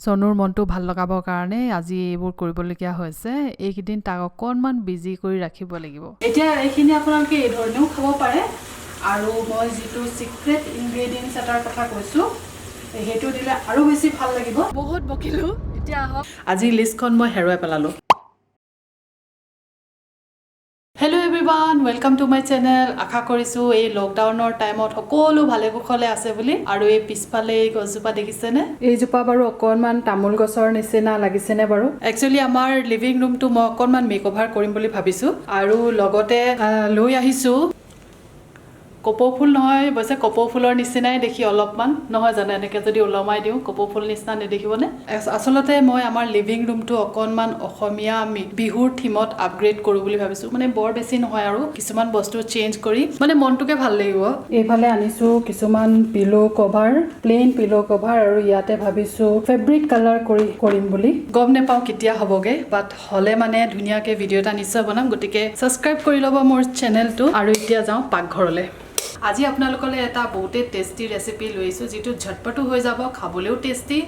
Sonur মনটো ভাল লগাবৰ কাৰণে আজি এইবোৰ কৰিবলগীয়া হৈছে এইকেইদিন তাক অকনমান বিজি কৰি ৰাখিব লাগিব এতিয়া এইখিনি আপোনালোকে এই ধৰণেও খাব পাৰে আৰু মই যেটো সিক্ৰেট ইনগ্ৰেডিয়েন্টছ এটাৰ কথা কৈছো হেতু দিলে আৰু বেছি ভাল লাগিব বহুত বকিলো এতিয়া আহক আজি লিষ্টখন মই হেৰুৱাই পেলালো Hello everyone, welcome to my channel. আশা কৰিছো এই লকডাউনৰ টাইমত সকলো ভালে কুশলে আছে বুলি আৰু এই পিছফালে এই গছজোপা দেখিছেনে এই জোপা বাৰু অকনমান তামুল গছৰ নিচিনা লাগিছেনে বাৰু একচুয়ালি আমাৰ লিভিং ৰুমটো মই অকনমান মেকওভাৰ কৰিম বুলি ভাবিছো আৰু লগতে লৈ আহিছো কপৌফুল নহয় বছে কপৌফুলৰ নিচিনাই দেখি অলপমান নহয় জানে এনেকে যদি ওলমাই দিও কপৌফুল নিচিনা নেদেখিবনে আসলতে মই আমাৰ লিভিং ৰুমটো অকনমান অসমীয়া বিহুৰ থিমত আপগ্ৰেড কৰো বুলি ভাবিছো মানে বৰ বেছি নহয় আৰু কিছুমান বস্তু চেঞ্জ কৰি মানে মনটোকে ভাল লাগিব এইফালে আনিছো কিছুমান পিলো কভাৰ প্লেন পিলো কভাৰ আৰু ইয়াতে ভাবিছো ফেব্ৰিক কালাৰ কৰিম বুলি গম নেপাও কেতিয়া হবগে বাট হলে মানে ধুনিয়াকে ভিডিও এটা নিশ্চয় বনাম গটিকে সাবস্ক্ৰাইব কৰি লব মোৰ চেনেলটো আৰু এতিয়া যাও পাকঘৰলে আজি আপোনালোকলে এটা বহুতে টেস্টি ৰেচিপি লৈছো যেটো ঝটপটো হৈ যাব খাবলেও টেস্টি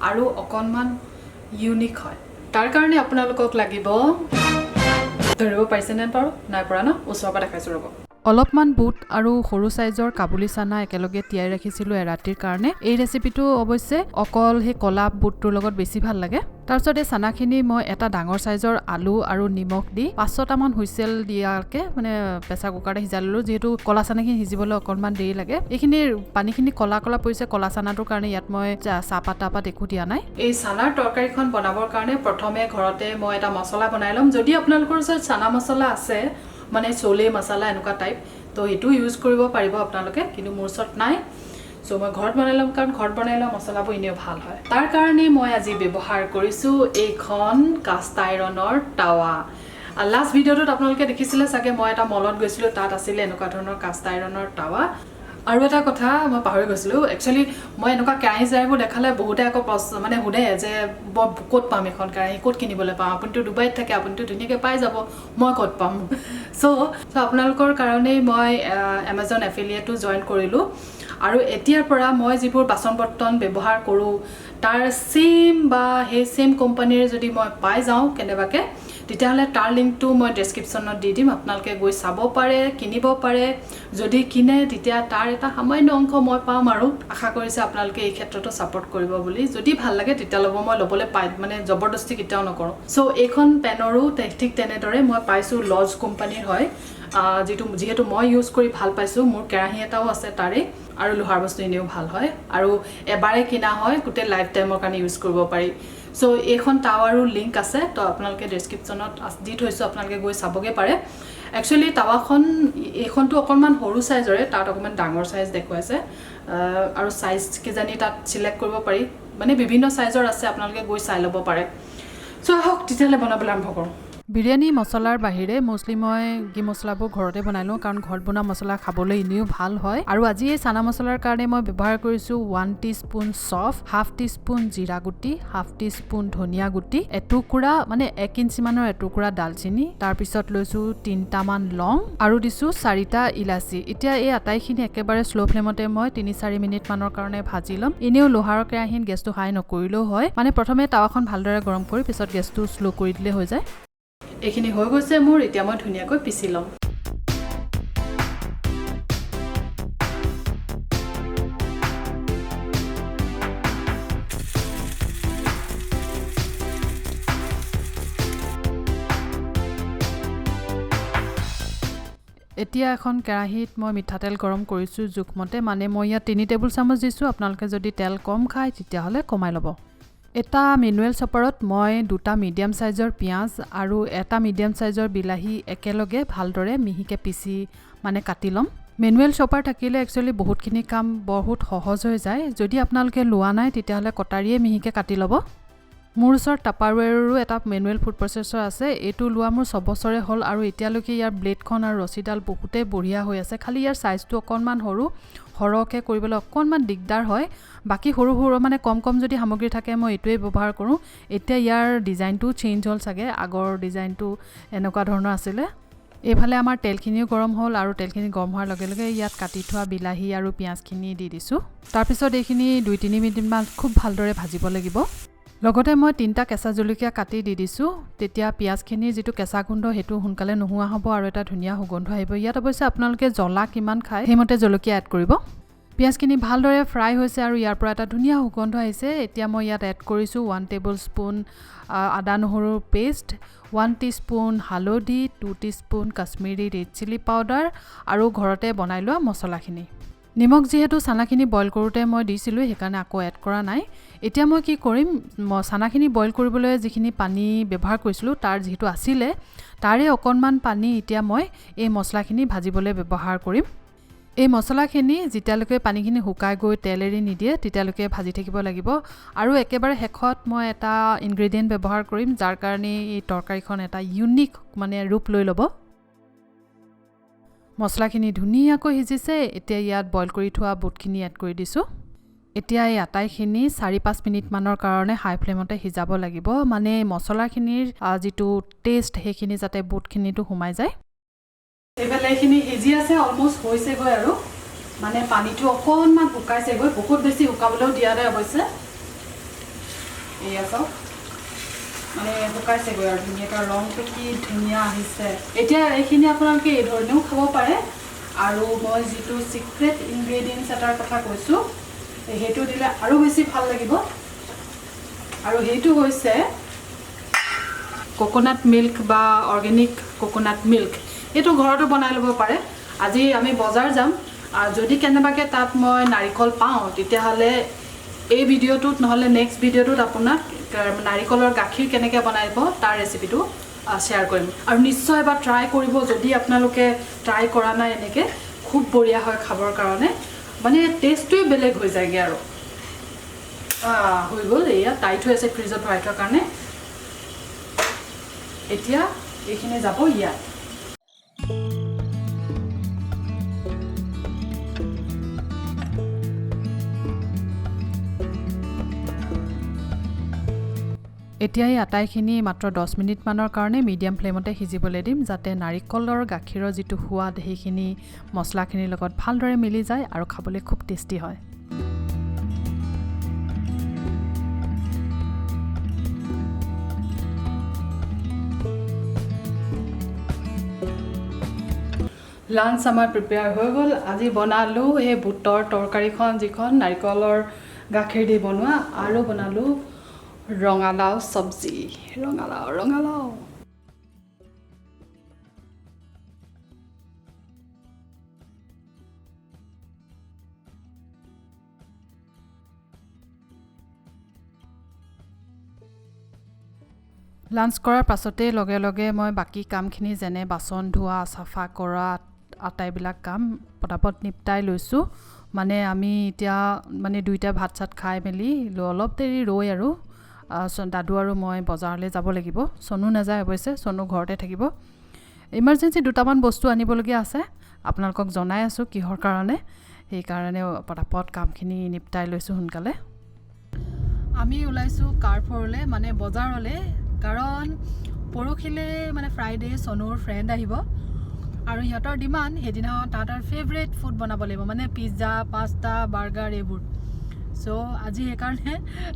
আৰু অকনমান ইউনিক হয় তাৰ কাৰণে আপোনালোকক লাগিব ধৰিব পাইছেনে পাৰো নাই পৰা না ওচৰৰ পৰা দেখাইছো ৰব অলপমান বুট আৰু সৰু সাইজৰ কাবুলি চানা একেলগে তিয়াই ৰাখিছিলো এৰাতিৰ কাৰণে এই ৰেচিপিটো অৱশ্যে অকল হে কলা বুটৰ লগত বেছি ভাল লাগে তাৰছত এই চানাখিনি মই এটা ডাঙৰ সাইজৰ আলু আৰু নিমখ দি 5-6টা মান হুইসেল দিয়াকে মানে প্ৰেসাৰ কুকাৰতে সিজালিলো যেহেতু কলা চানাখিনি সিজিবলৈ অকনমান দেৰি লাগে এইখিনি পানীখিনি কলা কলা পৰিছে কলা চানাটোৰ কাৰণে ইয়াত মই চাপাত একো দিয়া নাই এই চানাৰ তৰকাৰীখন বনাবৰ কাৰণে প্ৰথমে ঘৰতে মই এটা মছলা বনাই লম যদি আপোনালোকৰ ওচৰত চানা মছলা আছে মানে চলে মছলা এনেকুৱা টাইপ তো এটো ইউজ কৰিব পাৰিব আপোনালোকে কিন্তু মোৰ ওচৰত নাই সো মই ঘৰত বনাইলাম কাৰণ ঘৰত বনাইলা মছলাবোৰ ইনেও ভাল হয় তাৰ কাৰণে মই আজি ব্যৱহাৰ কৰিছো এইখন কাষ্ট আইৰণৰ টাৱা লাষ্ট ভিডিওটোত আপোনালোকে দেখিছিলে সাগে মই এটা মলত গৈছিলো তাত আছিল এনেকুৱা ধৰণৰ কাষ্ট আইৰণৰ টাৱা আৰু এটা কথা মই পাহৰি গৈছিলো একচুয়ালি মই এনেকুৱা কেৰাহী জাৰবোৰ দেখালে বহুতে আকৌ মানে হুদে যে ক'ত পাম এখন কেৰাহী ক'ত কিনিবলৈ পাম আপুনিটো দুবাইত থাকে আপুনিটো ধুনিয়াকে পাই যাব মই ক'ত পাম সো আপোনালোকৰ কাৰণে মই Amazon এফিলিয়েটটো জয়েন কৰিলো আৰু এতিয়াৰ পৰা মই যিবোৰ বাচন বৰ্তন ব্যৱহাৰ কৰো তাৰ সেম বা হে সেম কোম্পানীৰ যদি মই পাই যাও কেনেবাকে তেতিয়াহলে তাৰ লিংকটো মই ডেসক্ৰিপচনত দি দিম আপোনালোকে গৈ চাব পাৰে কিনিব পাৰে যদি কিনে তেতিয়া তাৰ এটা সামান্য অংশ মই পাম আৰু আশা কৰিছে আপোনালোকে এই ক্ষেত্ৰটো সাপোৰ্ট কৰিব বুলি যদি ভাল লাগে তেতিয়া লব মই লবলে পাই মানে জবৰদস্তি কিটাও নকৰো সো এইখন পেনৰো ঠিক তেনেদৰে মই পাইছো লজ কোম্পানীৰ হয় যেহেতু মই ইউজ কৰি ভাল পাইছো মোৰ কেৰাহী এটাও আছে তাৰে আৰু লোহাৰ বস্তু ইনেও ভাল হয় আৰু এবাৰে কিনা হয় গোটে লাইফ টাইমৰ কাৰণে ইউজ কৰিব পাৰি সো এইখন টাৱাৰো লিংক আছে তো আপোনালোকে ডেসক্ৰিপচনত দি থৈছো আপোনালোকে গৈ চাবগে পাৰে একচুয়ালি টাৱাখন এইখনটো অকনমান সৰু সাইজৰে তাত অকমান ডাঙৰ সাইজ দেখুৱাইছে আৰু সাইজ কেজানি তাত সিলেক্ট কৰিব পাৰি মানে বিভিন্ন সাইজৰ আছে আপোনালোকে গৈ চাই লব পাৰে সো আহক তেতিয়ালে বনাবলৈ আৰম্ভ কৰো বিৰিয়ানী মছলাৰ বাহিৰে মোস্টলি মই গি মছলাবোৰ ঘৰতে বনাইলো কাৰণ ঘৰত বনা মছলা খাবলৈ ইনিও ভাল হয় আৰু আজি এই চানা মছলাৰ কাৰণে মই ব্যৱহাৰ কৰিছো 1 টিস্পুন সফ হাফ টিস্পুন জিৰা গুটি হাফ টিস্পুন ধনিয়া গুটি এটুকুৰা মানে 1 ইঞ্চি মানৰ এটুকুৰা দালচিনি তাৰ পিছত লৈছো 3টা মান লং আৰু দিছো 4টা ইলাচি এতিয়া এই আটাইখিনি একেবাৰে স্লো ফ্লেমতে মই 3-4 মিনিট মানৰ কাৰণে ভাজি লম ইনেও লোহাৰৰ কেৰাহীত গেছটো হাই নকৰিলেও হয় মানে প্ৰথমে টাৱাখন ভালদৰে গৰম কৰি পিছত গেছটো স্লো কৰি দিলে হৈ যায় এইখিনি হৈ গৈছে মোৰ এতিয়া মই ধুনিয়াকৈ পিছি লম এতিয়া এখন কেৰাহীত মই মিঠাতেল গৰম কৰিছো জুখমতে মানে মই ইয়া 3 টেবুল চামুচ দিছো আপোনালোকে যদি তেল কম খায় তেতিয়া হলে কমাই লব এটা মেনুৱেল চপাৰত মই দুটা মিডিয়াম সাইজৰ পিয়াজ আৰু এটা মিডিয়াম সাইজৰ বিলাহী একেলগে ভালদৰে মিহিকে পিছি মানে কাটি লম মেনুৱেল চপাৰ থাকিলে একচুয়ালি বহুতখিনি কাম বহুত সহজ হৈ যায় যদি আপোনালোকে লোৱা নাই তেতিয়া হলে কটাৰিয়ে মিহিকে কাটি লব মোৰ ওচৰত টাপাৰৱেৰৰো এটা মেনুৱেল ফুড প্ৰসেসৰ আছে এটো লোৱা মোৰ 6 বছৰে হল আৰু এতিয়ালৈকে ইয়াৰ ব্লেডখন আৰু ৰছিডাল বহুতে বঢ়িয়া হৈ আছে খালি ইয়াৰ সাইজটো অকনমান সৰু হৰকে কৰিবলৈ অকনমান দিগদাৰ হয় বাকি সৰু সৰু মানে কম যদি সামগ্ৰী থাকে মই এটোৱে ব্যৱহাৰ কৰো এতিয়া ইয়াৰ ডিজাইনটো চেঞ্জ হল সাগে আগৰ ডিজাইনটো এনেকুৱা ধৰণৰ আছিল এফালে আমাৰ তেলখিনিও গৰম হল আৰু তেলখিনি গৰম হোৱাৰ লগে লগে ইয়াত কাটি থোৱা বিলাহী আৰু পিয়াজখিনি দি দিছো তাৰ পিছত এইখিনি 2-3 মিনিট মান খুব ভালদৰে ভাজিব লাগিব লগতে মই 3টা কেঁচা জলকীয়া কাটি দি দিছোঁ তেতিয়া পিঁয়াজখিনিৰ যিটো কেঁচা গোন্ধ সেইটো সোনকালে নোহোৱা হ'ব আৰু এটা ধুনীয়া সুগন্ধ আহিব ইয়াত অৱশ্যে আপোনালোকে জ্বলা কিমান খায় সেইমতে জলকীয়া এড কৰিব পিঁয়াজখিনি ভালদৰে ফ্ৰাই হৈছে আৰু ইয়াৰ পৰা এটা ধুনীয়া সুগন্ধ আহিছে এতিয়া মই ইয়াত এড কৰিছোঁ 1 টেবুল স্পুন আদা নহৰুৰ পেষ্ট 1 টিস্পুন হালধি 2 teaspoon Kashmiri red chilli powder আৰু ঘৰতে বনাই লোৱা মছলাখিনি নিমখ যিহেতু চানাখিনি বইল কৰোঁতে মই দিছিলোঁ সেইকাৰণে আকৌ এড কৰা নাই এতিয়া মই কি কৰিম চানাখিনি বইল কৰিবলৈ যিখিনি পানী ব্যৱহাৰ কৰিছিলোঁ তাৰ যিহেতু আছিলে তাৰে অকণমান পানী এতিয়া মই এই মছলাখিনি ভাজিবলৈ ব্যৱহাৰ কৰিম এই মছলাখিনি যেতিয়ালৈকে পানীখিনি শুকাই গৈ তেল এৰি নিদিয়ে তেতিয়ালৈকে ভাজি থাকিব লাগিব আৰু একেবাৰে শেষত মই এটা ইনগ্ৰেডিয়েণ্ট ব্যৱহাৰ কৰিম যাৰ কাৰণে এই তৰকাৰীখন এটা ইউনিক মানে ৰূপ লৈ ল'ব মছলাখিনি ধুনীয়াকৈ সিজিছে এতিয়া ইয়াত বইল কৰি থোৱা বুটখিনি এড কৰি দিছোঁ এতিয়া এই আটাইখিনি 4-5 মিনিটমানৰ কাৰণে হাই ফ্লেমতে সিজাব লাগিব মানে মছলাখিনিৰ যিটো টেষ্ট সেইখিনি যাতে বুটখিনিটো সোমাই যায় এইফালে এইখিনি সিজি আছে অলমষ্ট হৈছেগৈ আৰু মানে পানীটো অকণমান শুকাইছেগৈ বহুত বেছি শুকাবলৈও দিয়া নাই অৱশ্যে এয়া চাওক মানে শুকাইছেগৈ আৰু ধুনীয়াকৈ ৰংটো কি ধুনীয়া আহিছে এতিয়া এইখিনি আপোনালোকে এই ধৰণেও খাব পাৰে আৰু মই যিটো চিক্ৰেট ইনগ্ৰেডিয়েণ্টছ এটাৰ কথা কৈছোঁ সেইটো দিলে আৰু বেছি ভাল লাগিব আৰু সেইটো হৈছে কোকোনাট মিল্ক বা অৰ্গেনিক কোকোনাট মিল্ক এইটো ঘৰতো বনাই ল'ব পাৰে আজি আমি বজাৰ যাম যদি কেনেবাকৈ তাত মই নাৰিকল পাওঁ তেতিয়াহ'লে এই ভিডিঅ'টোত নহ'লে নেক্সট ভিডিঅ'টোত আপোনাক নাৰিকলৰ গাখীৰ কেনেকৈ বনাব তাৰ ৰেচিপিটো শ্বেয়াৰ কৰিম আৰু নিশ্চয় এবাৰ ট্ৰাই কৰিব যদি আপোনালোকে ট্ৰাই কৰা নাই এনেকৈ খুব বঢ়িয়া হয় খাবৰ কাৰণে মানে টেষ্টটোৱে বেলেগ হৈ যায়গৈ আৰু হৈ গ'ল এয়া টাইট হৈ আছে ফ্ৰিজত ভৰাই থোৱাৰ কাৰণে এতিয়া এইখিনি যাব ইয়াত এতিয়া এই আটাইখিনি মাত্ৰ 10 মিনিটমানৰ কাৰণে মিডিয়াম ফ্লেমতে সিজিবলৈ দিম যাতে নাৰিকলৰ গাখীৰৰ যিটো সোৱাদ সেইখিনি মছলাখিনিৰ লগত ভালদৰে মিলি যায় আৰু খাবলৈ খুব টেষ্টি হয় লাঞ্চ আমাৰ প্ৰিপেয়াৰ হৈ গ'ল আজি বনালোঁ এই বুটৰ তৰকাৰীখন যিখন নাৰিকলৰ গাখীৰ দি বনোৱা আৰু বনালোঁ ৰঙালাও চব্জি ৰঙালাও লাঞ্চ কৰাৰ পাছতে লগে লগে মই বাকী কামখিনি যেনে বাচন ধোৱা চাফা কৰা আটাইবিলাক কাম পটাপট নিপটাই লৈছোঁ মানে আমি এতিয়া মানে দুইটা ভাত চাত খাই মেলি অলপ দেৰি ৰৈ আৰু দাদু আৰু মই বজাৰলৈ যাব লাগিব সনু নাযায় অৱশ্যে সনু ঘৰতে থাকিব ইমাৰ্জেঞ্চি দুটামান বস্তু আনিবলগীয়া আছে আপোনালোকক জনাই আছোঁ কিহৰ কাৰণে সেইকাৰণে পটাপট কামখিনি নিপটাই লৈছোঁ সোনকালে আমি ওলাইছোঁ কাৰফৰলৈ মানে বজাৰলৈ কাৰণ পৰহিলৈ মানে ফ্ৰাইডে সনুৰ ফ্ৰেণ্ড আহিব আৰু সিহঁতৰ ডিমাণ্ড সেইদিনা তাহাঁতৰ ফেভৰেট ফুড বনাব লাগিব মানে পিজ্জা পাস্তা বাৰ্গাৰ এইবোৰ সো আজি সেইকাৰণে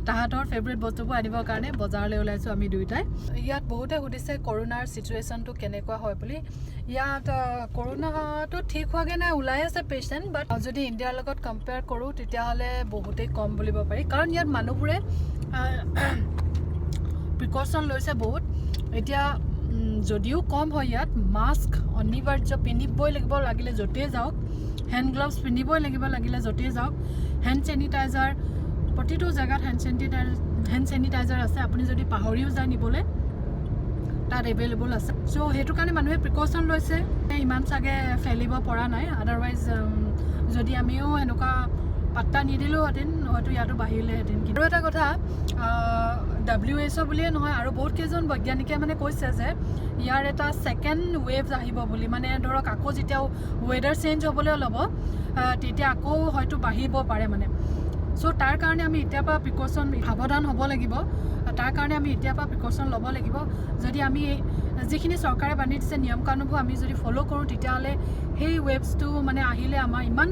তাহাঁতৰ ফেভৰেট বস্তুবোৰ আনিবৰ কাৰণে বজাৰলৈ ওলাইছোঁ আমি দুইটাই ইয়াত বহুতে সুধিছে কৰোণাৰ চিটুৱেশ্যনটো কেনেকুৱা হয় বুলি ইয়াত কৰোণাটো ঠিক হোৱাগৈ নাই ওলাই আছে পেচেণ্ট বাট যদি ইণ্ডিয়াৰ লগত কম্পেয়াৰ কৰোঁ তেতিয়াহ'লে বহুতেই কম বুলিব পাৰি কাৰণ ইয়াত মানুহবোৰে প্ৰিকশ্যন লৈছে বহুত এতিয়া যদিও কম হয় ইয়াত মাস্ক অনিবাৰ্য পিন্ধিবই লাগিব লাগিলে য'তেই যাওক হেণ্ড গ্লাভছ পিন্ধিবই লাগিব লাগিলে য'তেই যাওক হেণ্ড চেনিটাইজাৰ প্ৰতিটো জেগাত হেণ্ড চেনিটাইজাৰ আছে আপুনি যদি পাহৰিও যায় নিবলৈ তাত এভেইলেবল আছে চ' সেইটো কাৰণে মানুহে প্ৰিকশ্যন লৈছে ইমান চাগে ফেলিব পৰা নাই আদাৰৱাইজ যদি আমিও এনেকুৱা পাত্তা নিদিলোঁহেঁতেন হয়তো ইয়াতো বাঢ়িলেহেঁতেন কিন্তু এটা কথা WHO বুলিয়ে নহয় আৰু বহুত কেইজন বৈজ্ঞানিকে মানে কৈছে যে ইয়াৰ এটা ছেকেণ্ড ৱেভ আহিব বুলি মানে ধৰক আকৌ যেতিয়া ৱেডাৰ চেঞ্জ হ'বলৈ ল'ব তেতিয়া আকৌ হয়তো বাঢ়িব পাৰে মানে চ' তাৰ কাৰণে আমি এতিয়াৰ পৰা প্ৰিকশ্যন সাৱধান হ'ব লাগিব তাৰ কাৰণে আমি এতিয়াৰ পৰা প্ৰিকশ্যন ল'ব লাগিব যদি আমি যিখিনি চৰকাৰে বান্ধি দিছে নিয়ম কানুনবোৰ আমি যদি ফ'ল' কৰোঁ তেতিয়াহ'লে সেই ৱেভছটো মানে আহিলে আমাৰ ইমান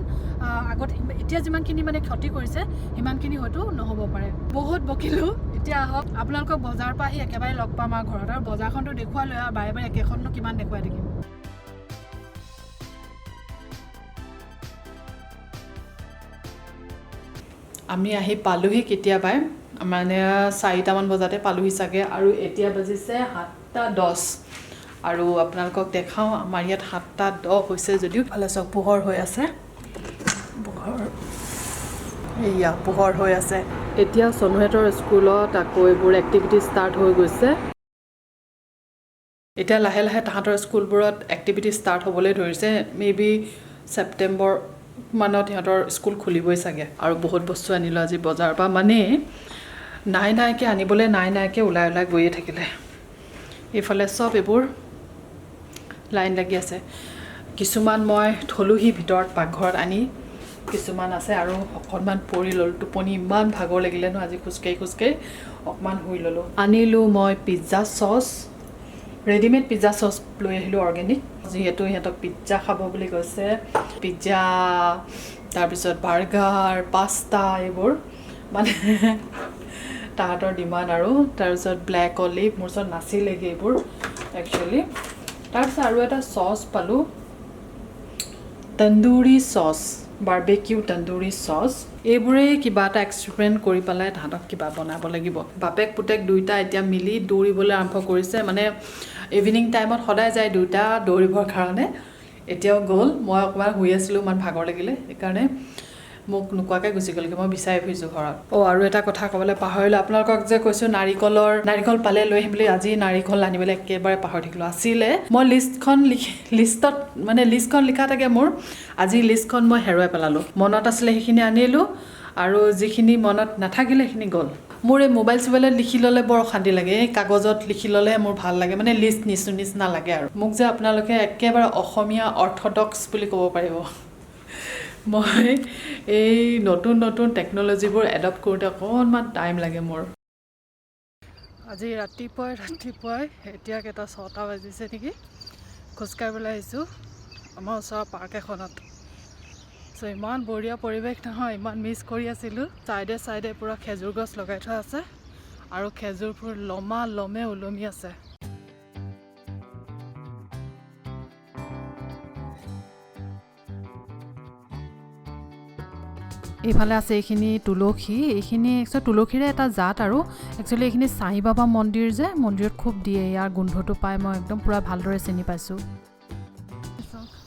আগত এতিয়া যিমানখিনি মানে ক্ষতি কৰিছে সিমানখিনি হয়তো নহ'ব পাৰে বহুত বকিলোঁ এতিয়া আহক আপোনালোকক বজাৰৰ পৰা আহি একেবাৰে লগ পাম আৰু ঘৰত আৰু বজাৰখনটো দেখুৱাই লৈ আৰু বাৰে বাৰে একেখননো কিমান দেখুৱাই থাকিম আমি আহি পালোহি কেতিয়াবাই মানে 4টামান বজাতে পালোহি চাগে আৰু এতিয়া বাজিছে 7:10 আৰু আপোনালোকক দেখাওঁ আমাৰ ইয়াত 7:10 হৈছে যদিও ভালে চব পোহৰ হৈ আছে পোহৰ হৈ আছে এতিয়া সনুহেতৰ স্কুলত আকৌ এইবোৰ এক্টিভিটি ষ্টাৰ্ট হৈ গৈছে এতিয়া লাহে লাহে তাহাঁতৰ স্কুলবোৰত এক্টিভিটি ষ্টাৰ্ট হ'বলৈ ধৰিছে মেবি ছেপ্টেম্বৰ মানত সিহঁতৰ স্কুল খুলিবই চাগে আৰু বহুত বস্তু আনিলোঁ আজি বজাৰৰ পৰা মানে নাইকৈ আনিবলৈ নাইকৈ ওলাই ওলাই গৈয়ে থাকিলে এইফালে চব এইবোৰ লাইন লাগি আছে কিছুমান মই থলোহি ভিতৰত পাকঘৰত আনি কিছুমান আছে আৰু অকণমান পৰি ল'লোঁ টোপনি ইমান ভাগৰ লাগিলে ন আজি খোজকাঢ়ি অকণমান শুই ল'লোঁ আনিলোঁ মই pizza sauce readymade pizza sauce লৈ আহিলোঁ অৰ্গেনিক যিহেতু সিহঁতক পিজ্জা খাব বুলি কৈছে পিজ্জা তাৰপিছত বাৰ্গাৰ পাস্তা এইবোৰ মানে তাহাঁতৰ ডিমাণ্ড আৰু তাৰপিছত ব্লেক অলিভ মোৰ ওচৰত নাছিলেগৈ এইবোৰ একচুৱেলি তাৰপিছত আৰু এটা চচ পালোঁ তন্দুৰী চচ বাৰ্বেকিউ তন্দুৰী চচ এইবোৰেই কিবা এটা এক্সপেৰিমেণ্ট কৰি পেলাই তাহাঁতক কিবা বনাব লাগিব বাপেক পুতেক দুইটা এতিয়া মিলি দৌৰিবলৈ আৰম্ভ কৰিছে মানে ইভিনিং টাইমত সদায় যায় দুইটা দৌৰিবৰ কাৰণে এতিয়াও গ'ল মই অকণমান শুই আছিলোঁ ইমান ভাগৰ লাগিলে সেইকাৰণে মোক নোকোৱাকৈ গুচি গ'লগৈ মই বিচাৰি ফুৰিছোঁ ঘৰত আৰু এটা কথা ক'বলৈ পাহৰিলোঁ আপোনালোকক যে কৈছোঁ নাৰিকল পালে লৈ আহিম বুলি আজি নাৰিকল আনিবলৈ একেবাৰে পাহৰি থাকিলোঁ আছিলে মই লিষ্টখন লিখা থাকে মোৰ আজি লিষ্টখন মই হেৰুৱাই পেলালোঁ মনত আছিলে সেইখিনি আনিলোঁ আৰু যিখিনি মনত নাথাকিলে সেইখিনি গ'ল মোৰ এই মোবাইল চোবাইলত লিখি ল'লে বৰ অশান্তি লাগে এই কাগজত লিখি ল'লে মোৰ ভাল লাগে মানে লিষ্ট নিচিনা লাগে আৰু মোক যে আপোনালোকে একেবাৰে অসমীয়া অৰ্থডক্স বুলি ক'ব পাৰিব মই এই নতুন টেকন'লজিবোৰ এডপ্ট কৰোঁতে অকণমান টাইম লাগে মোৰ আজি ৰাতিপুৱাই এতিয়া কেইটা 6টা বাজিছে নেকি খোজকাঢ়িবলৈ আহিছোঁ আমাৰ ওচৰৰ পাৰ্ক এখনত চ' ইমান বঢ়িয়া পৰিৱেশ নহয় ইমান মিছ কৰি আছিলোঁ চাইডে পূৰা খেজুৰ গছ লগাই থোৱা আছে আৰু খেজুৰবোৰ লমে ওলমি আছে এইফালে আছে এইখিনি তুলসী এইখিনি একচুৱেলি তুলসীৰে এটা জাত আৰু একচুৱেলি এইখিনি সাই বাবা মন্দিৰ যে মন্দিৰত খুব দিয়ে ইয়াৰ গোন্ধটো পাই মই একদম পূৰা ভালদৰে চিনি পাইছোঁ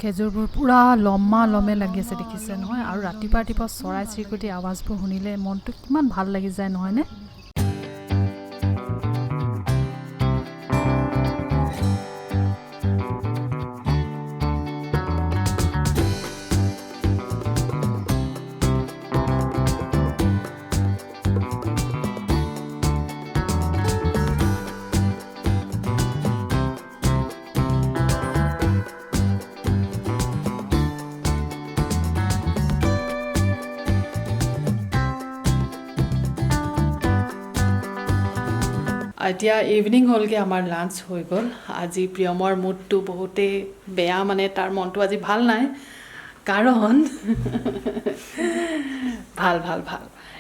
খেজুৰবোৰ পূৰা লমে লাগি আছে দেখিছে নহয় আৰু ৰাতিপুৱা চৰাই চিৰিকটিৰ আৱাজবোৰ শুনিলে মনটো কিমান ভাল লাগি যায় নহয়নে এতিয়া ইভিনিং হ'লগৈ আমাৰ লাঞ্চ হৈ গ'ল আজি প্ৰিয়মৰ মুডটো বহুতেই বেয়া মানে তাৰ মনটো আজি ভাল নাই কাৰণ ভাল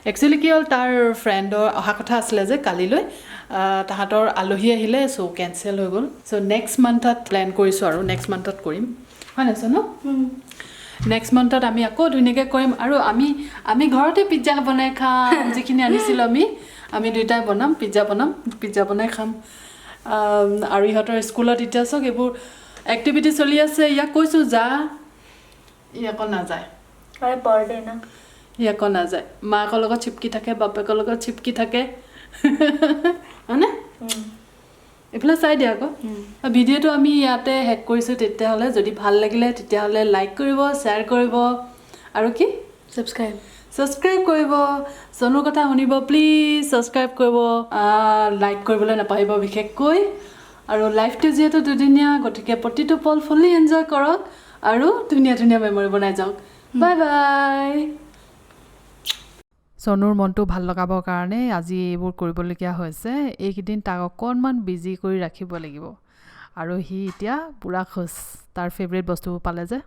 একচুৱেলি কি হ'ল তাৰ ফ্ৰেণ্ডৰ অহা কথা আছিলে যে কালিলৈ তাহাঁতৰ আলহী আহিলে চ' কেঞ্চেল হৈ গ'ল চ' নেক্সট মান্থত প্লেন কৰিছোঁ আৰু নেক্সট মান্থত কৰিম হয় নাই ন নেক্সট মান্থত আমি আকৌ ধুনীয়াকৈ কৰিম আৰু আমি ঘৰতে পিজ্জা বনাই খাম যিখিনি আনিছিলোঁ আমি দুইটাই পিজ্জা বনাই খাম আৰু ইহঁতৰ স্কুলত এতিয়া চাওক এইবোৰ এক্টিভিটি চলি আছে ইয়াক কৈছোঁ যা ই আকৌ নাযায় মাকৰ লগত চিপকি থাকে বাপেকৰ লগত চিপকি থাকে হয়নে এইফালে চাই দিয়া আকৌ ভিডিঅ'টো আমি ইয়াতে শেষ কৰিছোঁ তেতিয়াহ'লে যদি ভাল লাগিলে তেতিয়াহ'লে লাইক কৰিব শ্বেয়াৰ কৰিব আৰু কি ছাবস্ক্ৰাইব কৰিব চনুৰ কথা শুনিব প্লিজ ছাবস্ক্ৰাইব কৰিব লাইক কৰিবলৈ নাপাহৰিব বিশেষকৈ আৰু লাইফটো যিহেতু দুদিনীয়া গতিকে প্ৰতিটো পল ফুল্লি এনজয় কৰক আৰু ধুনীয়া মেমৰি বনাই যাওক বাই চনুৰ মনটো ভাল লগাবৰ কাৰণে আজি এইবোৰ কৰিবলগীয়া হৈছে এইকেইদিন তাক অকণমান বিজি কৰি ৰাখিব লাগিব আৰু সি এতিয়া পূৰা খুচ তাৰ ফেভৰেট বস্তুবোৰ পালে যে